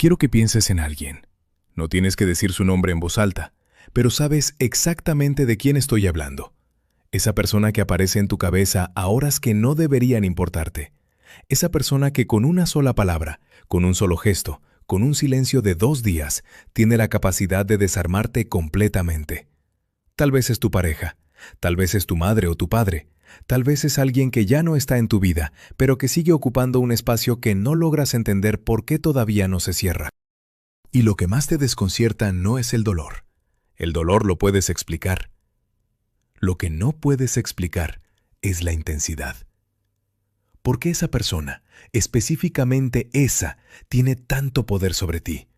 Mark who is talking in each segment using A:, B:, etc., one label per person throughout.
A: Quiero que pienses en alguien. No tienes que decir su nombre en voz alta, pero sabes exactamente de quién estoy hablando. Esa persona que aparece en tu cabeza a horas que no deberían importarte. Esa persona que con una sola palabra, con un solo gesto, con un silencio de 2 días, tiene la capacidad de desarmarte completamente. Tal vez es tu pareja, tal vez es tu madre o tu padre, tal vez es alguien que ya no está en tu vida, pero que sigue ocupando un espacio que no logras entender por qué todavía no se cierra. Y lo que más te desconcierta no es el dolor. El dolor lo puedes explicar. Lo que no puedes explicar es la intensidad. ¿Por qué esa persona, específicamente esa, tiene tanto poder sobre ti?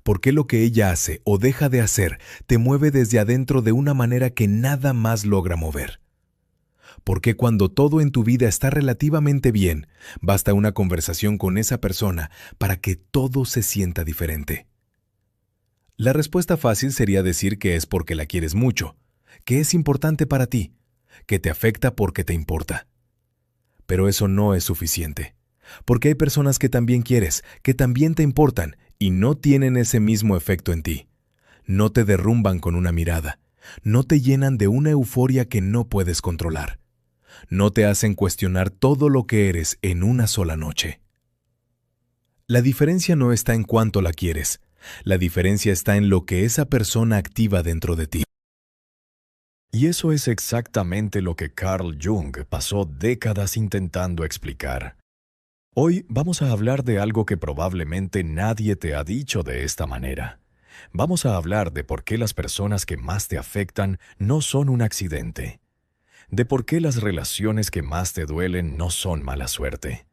A: ¿Por qué lo que ella hace o deja de hacer te mueve desde adentro de una manera que nada más logra mover? ¿Por qué cuando todo en tu vida está relativamente bien, basta una conversación con esa persona para que todo se sienta diferente? La respuesta fácil sería decir que es porque la quieres mucho, que es importante para ti, que te afecta porque te importa. Pero eso no es suficiente, porque hay personas que también quieres, que también te importan y no tienen ese mismo efecto en ti. No te derrumban con una mirada, no te llenan de una euforia que no puedes controlar. No te hacen cuestionar todo lo que eres en una sola noche. La diferencia no está en cuánto la quieres, la diferencia está en lo que esa persona activa dentro de ti.
B: Y eso es exactamente lo que Carl Jung pasó décadas intentando explicar. Hoy vamos a hablar de algo que probablemente nadie te ha dicho de esta manera. Vamos a hablar de por qué las personas que más te afectan no son un accidente. De por qué las relaciones que más te duelen no son mala suerte.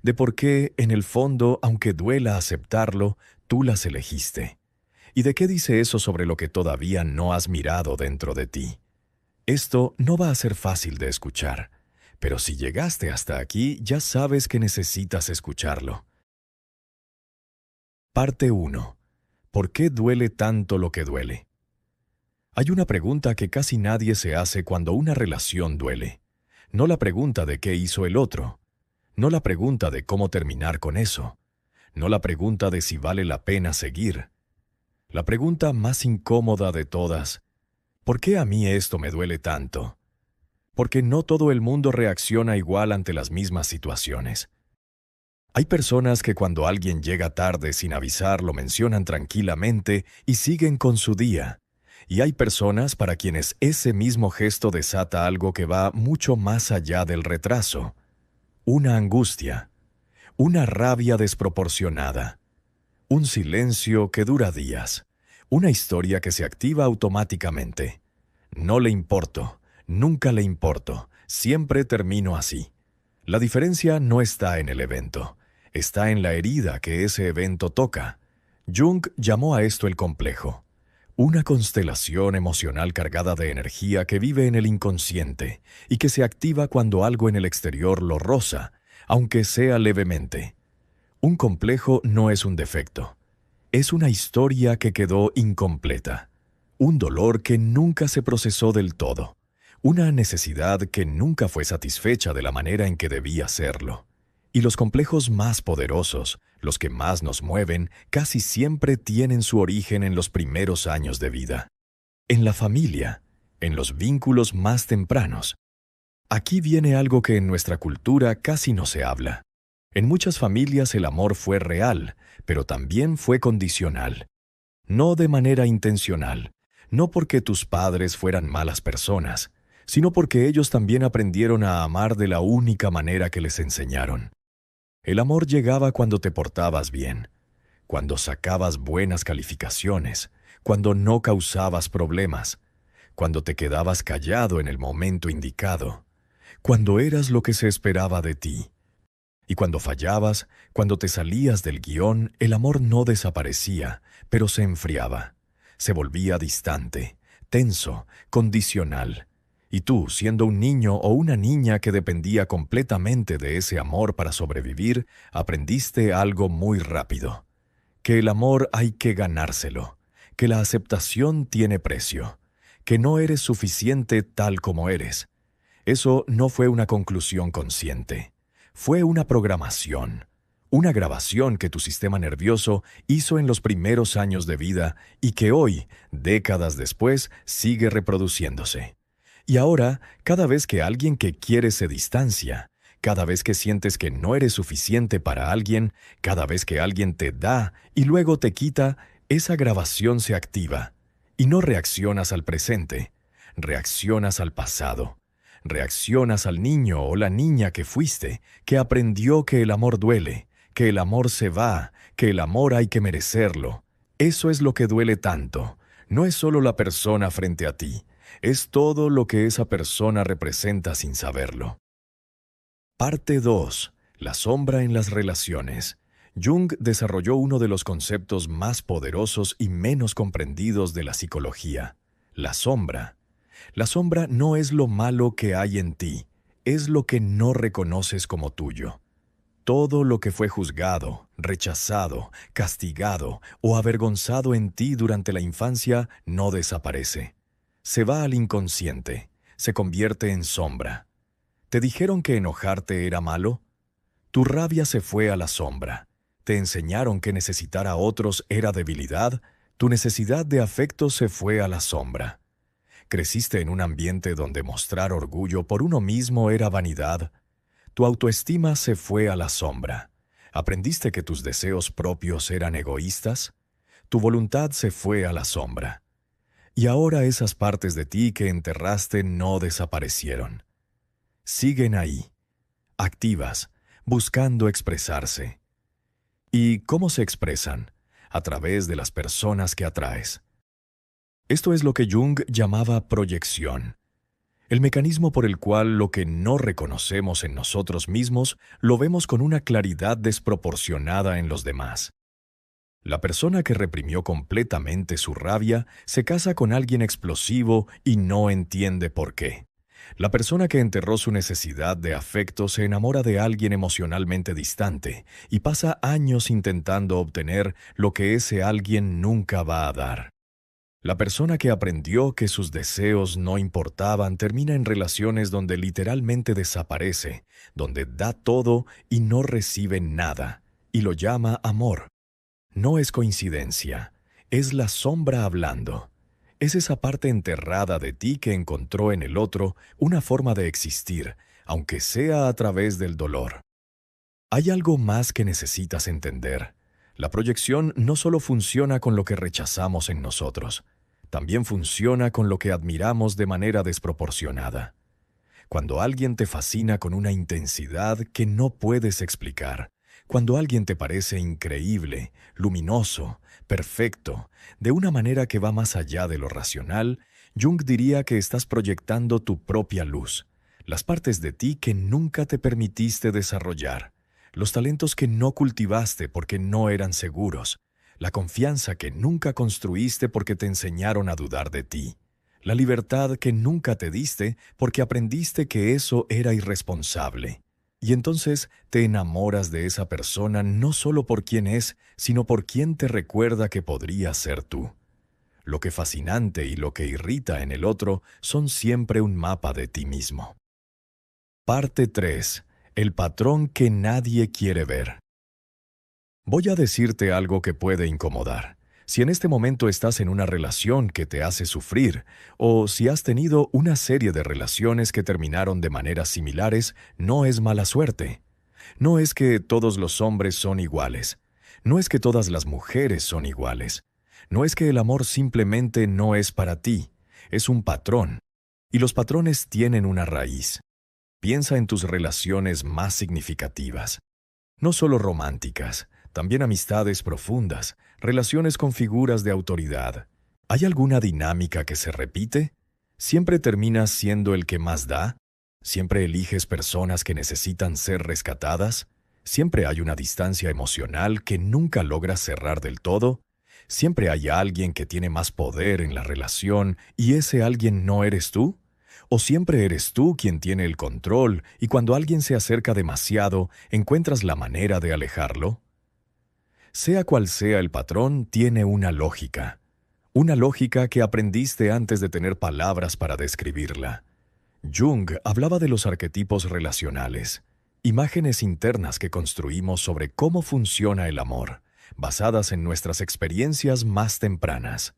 B: De por qué, en el fondo, aunque duela aceptarlo, tú las elegiste. ¿Y de qué dice eso sobre lo que todavía no has mirado dentro de ti? Esto no va a ser fácil de escuchar, pero si llegaste hasta aquí, ya sabes que necesitas escucharlo. Parte 1. ¿Por qué duele tanto lo que duele? Hay una pregunta que casi nadie se hace cuando una relación duele. No la pregunta de qué hizo el otro. No la pregunta de cómo terminar con eso. No la pregunta de si vale la pena seguir. La pregunta más incómoda de todas: ¿por qué a mí esto me duele tanto? Porque no todo el mundo reacciona igual ante las mismas situaciones. Hay personas que cuando alguien llega tarde sin avisar lo mencionan tranquilamente y siguen con su día. Y hay personas para quienes ese mismo gesto desata algo que va mucho más allá del retraso. Una angustia, una rabia desproporcionada, un silencio que dura días, una historia que se activa automáticamente. No le importo, nunca le importo, siempre termino así. La diferencia no está en el evento, está en la herida que ese evento toca. Jung llamó a esto el complejo. Una constelación emocional cargada de energía que vive en el inconsciente y que se activa cuando algo en el exterior lo roza, aunque sea levemente. Un complejo no es un defecto. Es una historia que quedó incompleta. Un dolor que nunca se procesó del todo. Una necesidad que nunca fue satisfecha de la manera en que debía serlo. Y los complejos más poderosos, los que más nos mueven, casi siempre tienen su origen en los primeros años de vida. En la familia, en los vínculos más tempranos. Aquí viene algo que en nuestra cultura casi no se habla. En muchas familias el amor fue real, pero también fue condicional. No de manera intencional, no porque tus padres fueran malas personas, sino porque ellos también aprendieron a amar de la única manera que les enseñaron. El amor llegaba cuando te portabas bien, cuando sacabas buenas calificaciones, cuando no causabas problemas, cuando te quedabas callado en el momento indicado, cuando eras lo que se esperaba de ti. Y cuando fallabas, cuando te salías del guión, el amor no desaparecía, pero se enfriaba. Se volvía distante, tenso, condicional. Y tú, siendo un niño o una niña que dependía completamente de ese amor para sobrevivir, aprendiste algo muy rápido. Que el amor hay que ganárselo, que la aceptación tiene precio, que no eres suficiente tal como eres. Eso no fue una conclusión consciente. Fue una programación, una grabación que tu sistema nervioso hizo en los primeros años de vida y que hoy, décadas después, sigue reproduciéndose. Y ahora, cada vez que alguien que quieres se distancia, cada vez que sientes que no eres suficiente para alguien, cada vez que alguien te da y luego te quita, esa grabación se activa. Y no reaccionas al presente, reaccionas al pasado. Reaccionas al niño o la niña que fuiste, que aprendió que el amor duele, que el amor se va, que el amor hay que merecerlo. Eso es lo que duele tanto. No es solo la persona frente a ti, es todo lo que esa persona representa sin saberlo. Parte 2. La sombra en las relaciones. Jung desarrolló uno de los conceptos más poderosos y menos comprendidos de la psicología: la sombra. La sombra no es lo malo que hay en ti, es lo que no reconoces como tuyo. Todo lo que fue juzgado, rechazado, castigado o avergonzado en ti durante la infancia no desaparece. Se va al inconsciente, se convierte en sombra. ¿Te dijeron que enojarte era malo? Tu rabia se fue a la sombra. ¿Te enseñaron que necesitar a otros era debilidad? Tu necesidad de afecto se fue a la sombra. ¿Creciste en un ambiente donde mostrar orgullo por uno mismo era vanidad? Tu autoestima se fue a la sombra. ¿Aprendiste que tus deseos propios eran egoístas? Tu voluntad se fue a la sombra. Y ahora esas partes de ti que enterraste no desaparecieron. Siguen ahí, activas, buscando expresarse. ¿Y cómo se expresan? A través de las personas que atraes. Esto es lo que Jung llamaba proyección. El mecanismo por el cual lo que no reconocemos en nosotros mismos lo vemos con una claridad desproporcionada en los demás. La persona que reprimió completamente su rabia se casa con alguien explosivo y no entiende por qué. La persona que enterró su necesidad de afecto se enamora de alguien emocionalmente distante y pasa años intentando obtener lo que ese alguien nunca va a dar. La persona que aprendió que sus deseos no importaban termina en relaciones donde literalmente desaparece, donde da todo y no recibe nada, y lo llama amor. No es coincidencia, es la sombra hablando. Es esa parte enterrada de ti que encontró en el otro una forma de existir, aunque sea a través del dolor. Hay algo más que necesitas entender. La proyección no solo funciona con lo que rechazamos en nosotros, también funciona con lo que admiramos de manera desproporcionada. Cuando alguien te fascina con una intensidad que no puedes explicar, cuando alguien te parece increíble, luminoso, perfecto, de una manera que va más allá de lo racional, Jung diría que estás proyectando tu propia luz, las partes de ti que nunca te permitiste desarrollar, los talentos que no cultivaste porque no eran seguros, la confianza que nunca construiste porque te enseñaron a dudar de ti, la libertad que nunca te diste porque aprendiste que eso era irresponsable. Y entonces te enamoras de esa persona no solo por quién es, sino por quién te recuerda que podría ser tú. Lo que fascinante y lo que irrita en el otro son siempre un mapa de ti mismo. Parte 3. El patrón que nadie quiere ver. Voy a decirte algo que puede incomodar. Si en este momento estás en una relación que te hace sufrir, o si has tenido una serie de relaciones que terminaron de maneras similares, no es mala suerte. No es que todos los hombres son iguales. No es que todas las mujeres son iguales. No es que el amor simplemente no es para ti. Es un patrón. Y los patrones tienen una raíz. Piensa en tus relaciones más significativas. No solo románticas, también amistades profundas, relaciones con figuras de autoridad. ¿Hay alguna dinámica que se repite? ¿Siempre terminas siendo el que más da? ¿Siempre eliges personas que necesitan ser rescatadas? ¿Siempre hay una distancia emocional que nunca logras cerrar del todo? ¿Siempre hay alguien que tiene más poder en la relación y ese alguien no eres tú? ¿O siempre eres tú quien tiene el control y cuando alguien se acerca demasiado, encuentras la manera de alejarlo? Sea cual sea el patrón, tiene una lógica. Una lógica que aprendiste antes de tener palabras para describirla. Jung hablaba de los arquetipos relacionales. imágenes internas que construimos sobre cómo funciona el amor, basadas en nuestras experiencias más tempranas.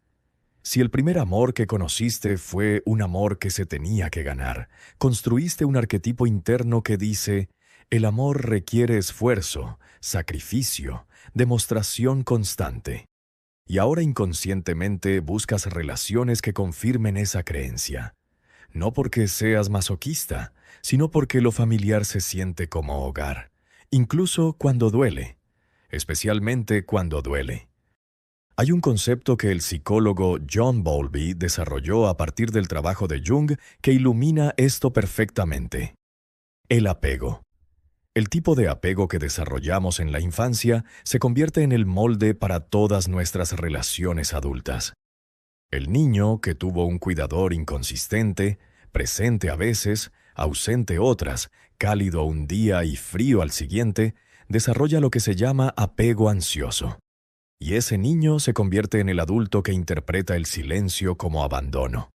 B: Si el primer amor que conociste fue un amor que se tenía que ganar, construiste un arquetipo interno que dice: el amor requiere esfuerzo, sacrificio, demostración constante. Y ahora inconscientemente buscas relaciones que confirmen esa creencia. No porque seas masoquista, sino porque lo familiar se siente como hogar, incluso cuando duele, especialmente cuando duele. Hay un concepto que el psicólogo John Bowlby desarrolló a partir del trabajo de Jung que ilumina esto perfectamente: el apego. El tipo de apego que desarrollamos en la infancia se convierte en el molde para todas nuestras relaciones adultas. El niño que tuvo un cuidador inconsistente, presente a veces, ausente otras, cálido un día y frío al siguiente, desarrolla lo que se llama apego ansioso. Y ese niño se convierte en el adulto que interpreta el silencio como abandono,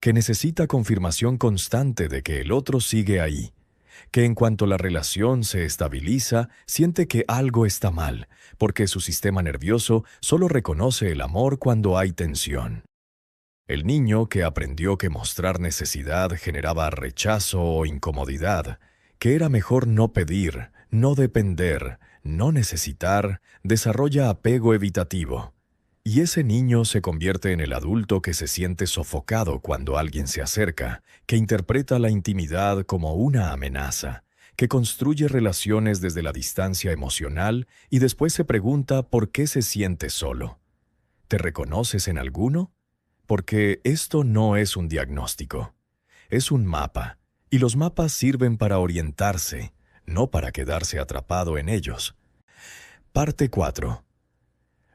B: que necesita confirmación constante de que el otro sigue ahí, que en cuanto la relación se estabiliza, siente que algo está mal, porque su sistema nervioso solo reconoce el amor cuando hay tensión. El niño que aprendió que mostrar necesidad generaba rechazo o incomodidad, que era mejor no pedir, no depender, no necesitar, desarrolla apego evitativo. Y ese niño se convierte en el adulto que se siente sofocado cuando alguien se acerca, que interpreta la intimidad como una amenaza, que construye relaciones desde la distancia emocional y después se pregunta por qué se siente solo. ¿Te reconoces en alguno? Porque esto no es un diagnóstico, es un mapa, y los mapas sirven para orientarse, no para quedarse atrapado en ellos. Parte 4.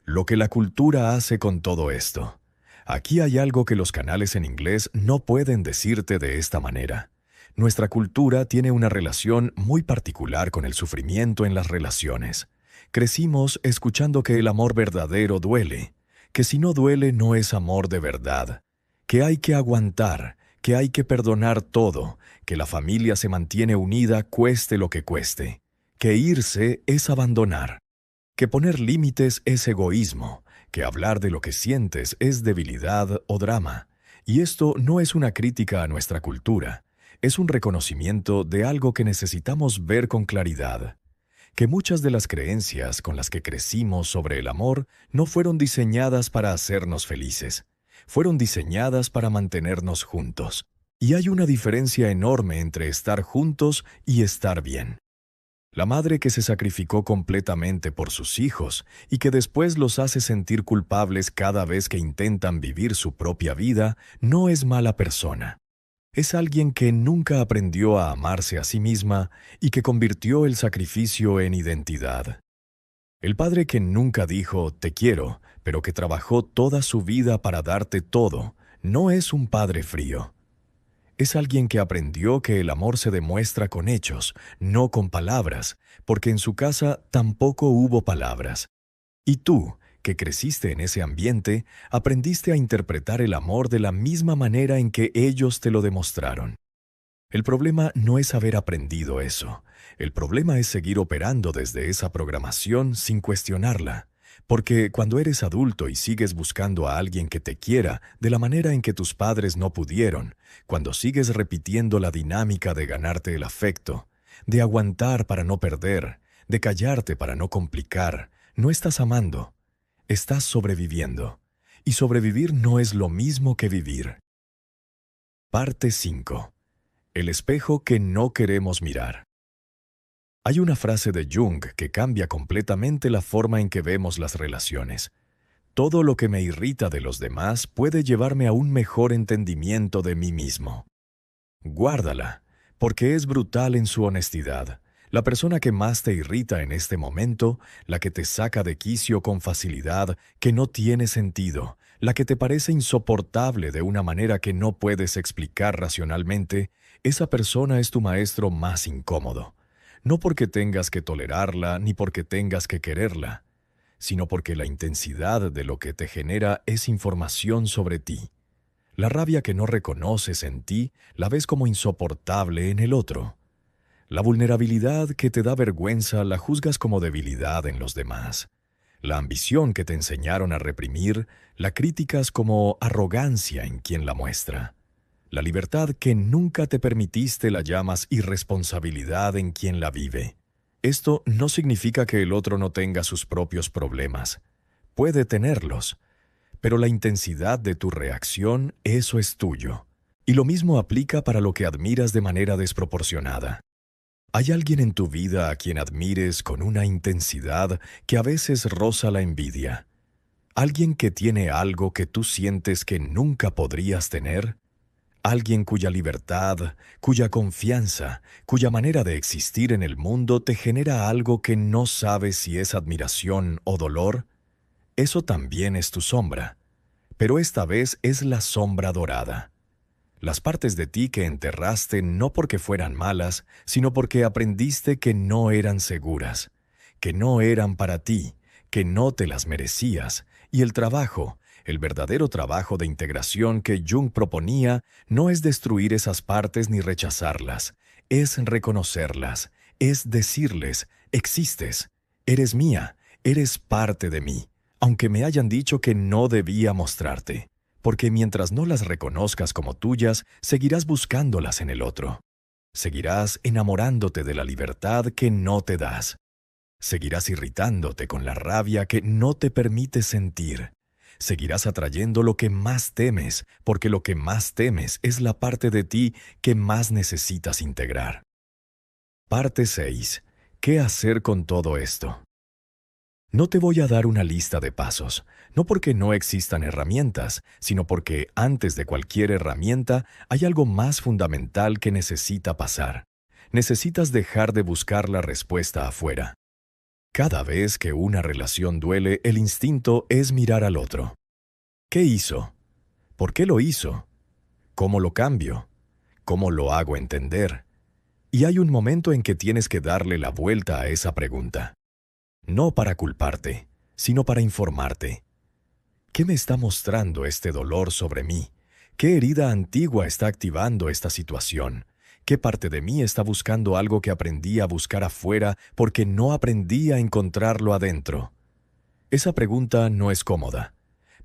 B: Lo que la cultura hace con todo esto. Aquí hay algo que los canales en inglés no pueden decirte de esta manera. Nuestra cultura tiene una relación muy particular con el sufrimiento en las relaciones. Crecimos escuchando que el amor verdadero duele, que si no duele no es amor de verdad, que hay que aguantar, que hay que perdonar todo, que la familia se mantiene unida cueste lo que cueste, que irse es abandonar, que poner límites es egoísmo, que hablar de lo que sientes es debilidad o drama. Y esto no es una crítica a nuestra cultura, es un reconocimiento de algo que necesitamos ver con claridad. Que muchas de las creencias con las que crecimos sobre el amor no fueron diseñadas para hacernos felices, fueron diseñadas para mantenernos juntos. Y hay una diferencia enorme entre estar juntos y estar bien. La madre que se sacrificó completamente por sus hijos y que después los hace sentir culpables cada vez que intentan vivir su propia vida, no es mala persona. Es alguien que nunca aprendió a amarse a sí misma y que convirtió el sacrificio en identidad. El padre que nunca dijo «te quiero», pero que trabajó toda su vida para darte todo, no es un padre frío. Es alguien que aprendió que el amor se demuestra con hechos, no con palabras, porque en su casa tampoco hubo palabras. Y tú, que creciste en ese ambiente, aprendiste a interpretar el amor de la misma manera en que ellos te lo demostraron. El problema no es haber aprendido eso. El problema es seguir operando desde esa programación sin cuestionarla. Porque cuando eres adulto y sigues buscando a alguien que te quiera de la manera en que tus padres no pudieron, cuando sigues repitiendo la dinámica de ganarte el afecto, de aguantar para no perder, de callarte para no complicar, no estás amando. Estás sobreviviendo, y sobrevivir no es lo mismo que vivir. Parte 5. El espejo que no queremos mirar. Hay una frase de Jung que cambia completamente la forma en que vemos las relaciones. Todo lo que me irrita de los demás puede llevarme a un mejor entendimiento de mí mismo. Guárdala, porque es brutal en su honestidad. La persona que más te irrita en este momento, la que te saca de quicio con facilidad, que no tiene sentido, la que te parece insoportable de una manera que no puedes explicar racionalmente, esa persona es tu maestro más incómodo. No porque tengas que tolerarla ni porque tengas que quererla, sino porque la intensidad de lo que te genera es información sobre ti. La rabia que no reconoces en ti la ves como insoportable en el otro. La vulnerabilidad que te da vergüenza la juzgas como debilidad en los demás. La ambición que te enseñaron a reprimir la criticas como arrogancia en quien la muestra. La libertad que nunca te permitiste la llamas irresponsabilidad en quien la vive. Esto no significa que el otro no tenga sus propios problemas. Puede tenerlos, pero la intensidad de tu reacción, eso es tuyo. Y lo mismo aplica para lo que admiras de manera desproporcionada. ¿Hay alguien en tu vida a quien admires con una intensidad que a veces roza la envidia? ¿Alguien que tiene algo que tú sientes que nunca podrías tener? ¿Alguien cuya libertad, cuya confianza, cuya manera de existir en el mundo te genera algo que no sabes si es admiración o dolor? Eso también es tu sombra, pero esta vez es la sombra dorada. Las partes de ti que enterraste no porque fueran malas, sino porque aprendiste que no eran seguras, que no eran para ti, que no te las merecías, y el trabajo, el verdadero trabajo de integración que Jung proponía, no es destruir esas partes ni rechazarlas, es reconocerlas, es decirles, existes, eres mía, eres parte de mí, aunque me hayan dicho que no debía mostrarte. Porque mientras no las reconozcas como tuyas, seguirás buscándolas en el otro. Seguirás enamorándote de la libertad que no te das. Seguirás irritándote con la rabia que no te permite sentir. Seguirás atrayendo lo que más temes, porque lo que más temes es la parte de ti que más necesitas integrar. Parte 6. ¿Qué hacer con todo esto? No te voy a dar una lista de pasos, no porque no existan herramientas, sino porque antes de cualquier herramienta hay algo más fundamental que necesita pasar. Necesitas dejar de buscar la respuesta afuera. Cada vez que una relación duele, el instinto es mirar al otro. ¿Qué hizo? ¿Por qué lo hizo? ¿Cómo lo cambio? ¿Cómo lo hago entender? Y hay un momento en que tienes que darle la vuelta a esa pregunta. No para culparte, sino para informarte. ¿Qué me está mostrando este dolor sobre mí? ¿Qué herida antigua está activando esta situación? ¿Qué parte de mí está buscando algo que aprendí a buscar afuera porque no aprendí a encontrarlo adentro? Esa pregunta no es cómoda,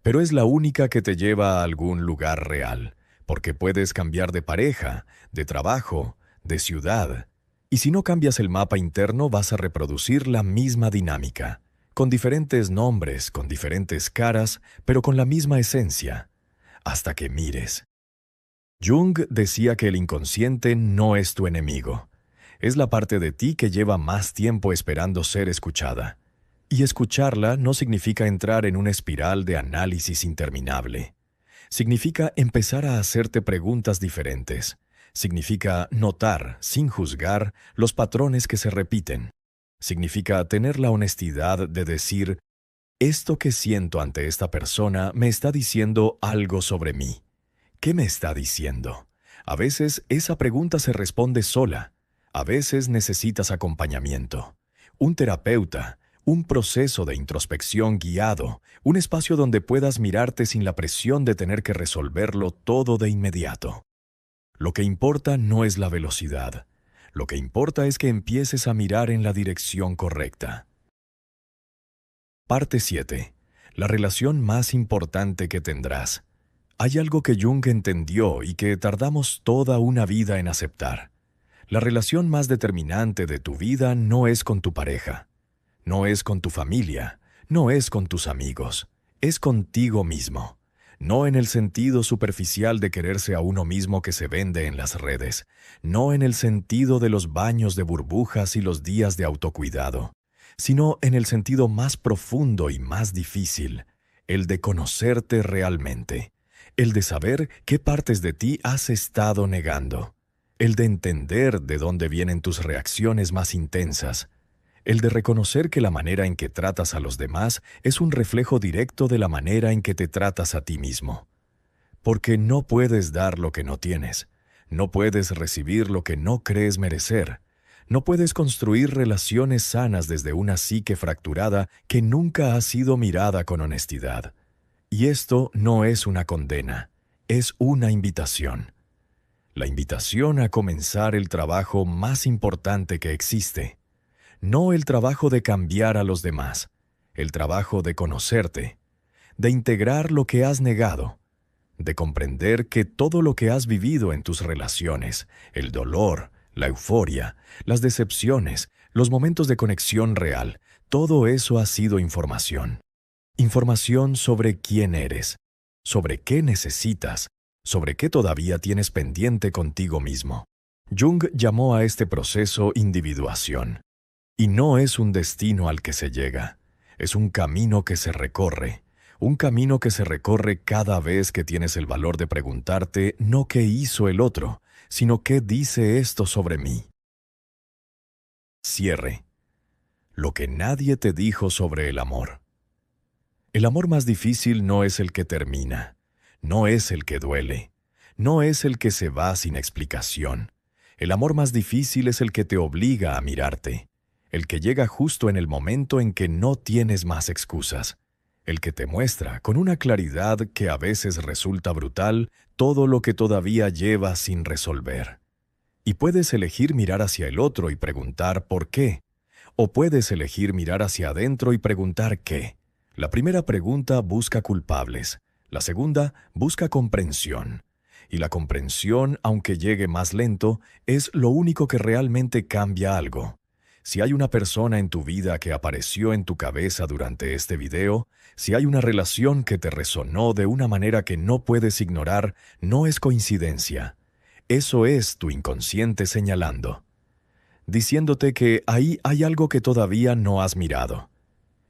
B: pero es la única que te lleva a algún lugar real, porque puedes cambiar de pareja, de trabajo, de ciudad. Y si no cambias el mapa interno, vas a reproducir la misma dinámica, con diferentes nombres, con diferentes caras, pero con la misma esencia, hasta que mires. Jung decía que el inconsciente no es tu enemigo. Es la parte de ti que lleva más tiempo esperando ser escuchada. Y escucharla no significa entrar en una espiral de análisis interminable. Significa empezar a hacerte preguntas diferentes. Significa notar, sin juzgar, los patrones que se repiten. Significa tener la honestidad de decir, esto que siento ante esta persona me está diciendo algo sobre mí. ¿Qué me está diciendo? A veces esa pregunta se responde sola. A veces necesitas acompañamiento. Un terapeuta, un proceso de introspección guiado, un espacio donde puedas mirarte sin la presión de tener que resolverlo todo de inmediato. Lo que importa no es la velocidad. Lo que importa es que empieces a mirar en la dirección correcta. Parte 7. La relación más importante que tendrás. Hay algo que Jung entendió y que tardamos toda una vida en aceptar. La relación más determinante de tu vida no es con tu pareja, no es con tu familia, no es con tus amigos, es contigo mismo. No en el sentido superficial de quererse a uno mismo que se vende en las redes, no en el sentido de los baños de burbujas y los días de autocuidado, sino en el sentido más profundo y más difícil, el de conocerte realmente, el de saber qué partes de ti has estado negando, el de entender de dónde vienen tus reacciones más intensas, el de reconocer que la manera en que tratas a los demás es un reflejo directo de la manera en que te tratas a ti mismo. Porque no puedes dar lo que no tienes, no puedes recibir lo que no crees merecer, no puedes construir relaciones sanas desde una psique fracturada que nunca ha sido mirada con honestidad. Y esto no es una condena, es una invitación. la invitación a comenzar el trabajo más importante que existe. No el trabajo de cambiar a los demás, el trabajo de conocerte, de integrar lo que has negado, de comprender que todo lo que has vivido en tus relaciones, el dolor, la euforia, las decepciones, los momentos de conexión real, todo eso ha sido información. Información sobre quién eres, sobre qué necesitas, sobre qué todavía tienes pendiente contigo mismo. Jung llamó a este proceso individuación. Y no es un destino al que se llega, es un camino que se recorre. Un camino que se recorre cada vez que tienes el valor de preguntarte no qué hizo el otro, sino qué dice esto sobre mí. Cierre. Lo que nadie te dijo sobre el amor. El amor más difícil no es el que termina, no es el que duele, no es el que se va sin explicación. El amor más difícil es el que te obliga a mirarte, el que llega justo en el momento en que no tienes más excusas. El que te muestra, con una claridad que a veces resulta brutal, todo lo que todavía llevas sin resolver. Y puedes elegir mirar hacia el otro y preguntar ¿por qué? O puedes elegir mirar hacia adentro y preguntar ¿qué? La primera pregunta busca culpables, la segunda busca comprensión. Y la comprensión, aunque llegue más lento, es lo único que realmente cambia algo. Si hay una persona en tu vida que apareció en tu cabeza durante este video, si hay una relación que te resonó de una manera que no puedes ignorar, no es coincidencia. Eso es tu inconsciente señalando, diciéndote que ahí hay algo que todavía no has mirado.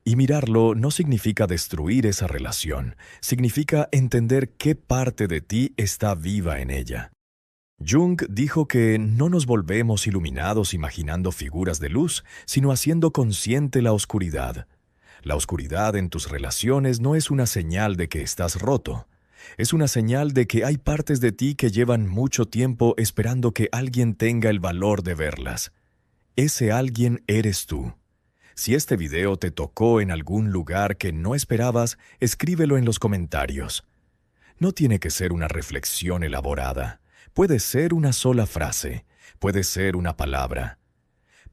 B: Y mirarlo no significa destruir esa relación, significa entender qué parte de ti está viva en ella. Jung dijo que no nos volvemos iluminados imaginando figuras de luz, sino haciendo consciente la oscuridad. La oscuridad en tus relaciones no es una señal de que estás roto. Es una señal de que hay partes de ti que llevan mucho tiempo esperando que alguien tenga el valor de verlas. Ese alguien eres tú. Si este video te tocó en algún lugar que no esperabas, escríbelo en los comentarios. No tiene que ser una reflexión elaborada. Puede ser una sola frase, puede ser una palabra.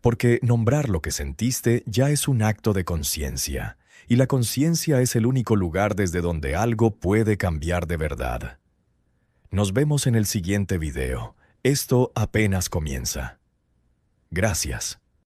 B: Porque nombrar lo que sentiste ya es un acto de conciencia, y la conciencia es el único lugar desde donde algo puede cambiar de verdad. Nos vemos en el siguiente video. Esto apenas comienza. Gracias.